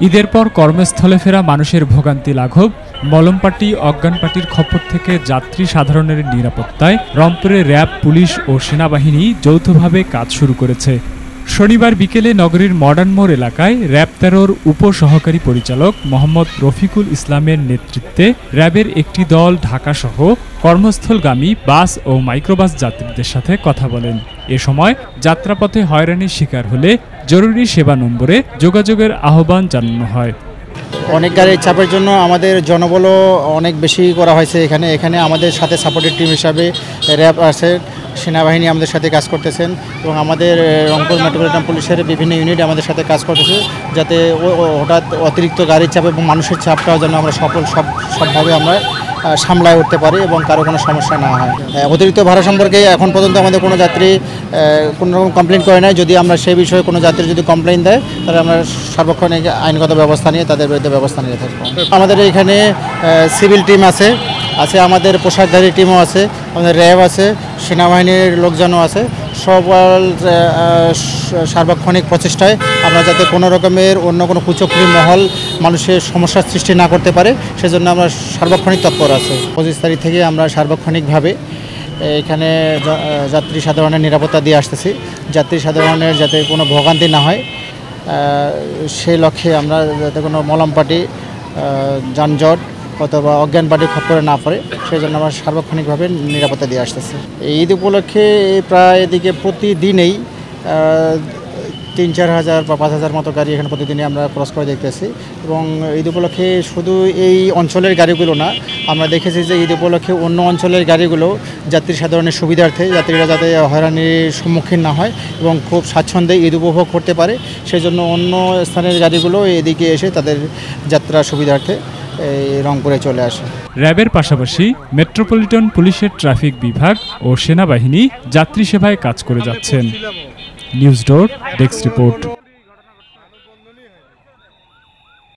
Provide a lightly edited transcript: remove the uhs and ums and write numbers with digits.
ঈদের পর কর্মস্থলে ফেরা মানুষের ভোগান্তি লাঘব, মলমপাটি অজ্ঞানপাটির খপ্পর থেকে যাত্রী সাধারণের নিরাপত্তায় রংপুরে র্যাব, পুলিশ ও সেনাবাহিনী যৌথভাবে কাজ শুরু করেছে। শনিবার বিকেলে নগরীর মডার্ন মোড় এলাকায় র্যাব ১৩-র উপসহকারী পরিচালক মোহাম্মদ রফিকুল ইসলামের নেতৃত্বে র্যাবের একটি দল ঢাকাসহ কর্মস্থলগামী বাস ও মাইক্রোবাস যাত্রীদের সাথে কথা বলেন। এ সময় যাত্রাপথে হয়রানির শিকার হলে জরুরি সেবা নম্বরে যোগাযোগের আহ্বান জানানো হয়। অনেক গাড়ির চাপের জন্য আমাদের জনবলও অনেক বেশি করা হয়েছে। এখানে আমাদের সাথে সাপোর্টের টিম হিসাবে র্যাব আছে, সেনাবাহিনী আমাদের সাথে কাজ করতেছেন এবং আমাদের রংপুর মেট্রোপলিটন পুলিশের বিভিন্ন ইউনিট আমাদের সাথে কাজ করতেছে, যাতে হঠাৎ অতিরিক্ত গাড়ির চাপ এবং মানুষের চাপটাও যেন আমরা সবভাবে আমরা সামলায় উঠতে পারি এবং কারো কোনো সমস্যা না হয়। অতিরিক্ত ভাড়া সম্পর্কে এখন পর্যন্ত আমাদের কোনো যাত্রী কোনো রকম কমপ্লেন করে নাই। যদি আমরা সেই বিষয়ে কোনো যাত্রী যদি কমপ্লেন দেয় তাহলে আমরা সার্বক্ষণিক আইনগত ব্যবস্থা নিয়ে তাদের বিরুদ্ধে ব্যবস্থা নিয়ে থাকবো। আমাদের এখানে সিভিল টিম আছে, আমাদের পোশাকধারী টিমও আছে, আমাদের র্যাব আছে, সেনাবাহিনীর লোকজনও আছে। সবার সার্বক্ষণিক প্রচেষ্টায় আমরা যাতে কোনো রকমের অন্য কোনো কুচক্রী মহল মানুষের সমস্যার সৃষ্টি না করতে পারে সেজন্য আমরা সার্বক্ষণিক তৎপর আছে। ২৫ তারিখ থেকে আমরা সার্বক্ষণিকভাবে এখানে যাত্রী সাধারণের নিরাপত্তা দিয়ে আসতেছি। যাত্রী সাধারণের যাতে কোনো ভোগান্তি না হয় সেই লক্ষ্যে আমরা যাতে কোনো মলমপাটি, যানজট অথবা অজ্ঞানপাটি খপ্পরে না পড়ে সেই জন্য আমরা সার্বক্ষণিকভাবে নিরাপত্তা দিয়ে আসতেছি। ঈদ উপলক্ষে প্রায় এদিকে প্রতিদিনেই ৩-৪ হাজার বা ৫ হাজার মতো গাড়ি এখানে প্রতিদিনই আমরা ক্রস করে দেখতেছি এবং ঈদ উপলক্ষে শুধু এই অঞ্চলের গাড়িগুলো না, আমরা দেখেছি যে ঈদ উপলক্ষে অন্য অঞ্চলের গাড়িগুলো যাত্রী সাধারণের সুবিধার্থে যাত্রীরা যাতে হয়রানির সম্মুখীন না হয় এবং খুব স্বাচ্ছন্দ্যে ঈদ উপভোগ করতে পারে সেই জন্য অন্য স্থানের গাড়িগুলো এদিকে এসে তাদের যাত্রা সুবিধার্থে রংপুরে চলে আসে। র্যাবের পাশাপাশি মেট্রোপলিটন পুলিশের ট্রাফিক বিভাগ ও সেনাবাহিনী যাত্রী সেবায় কাজ করে যাচ্ছেন। নিউজ ডোর ডেস্ক রিপোর্ট।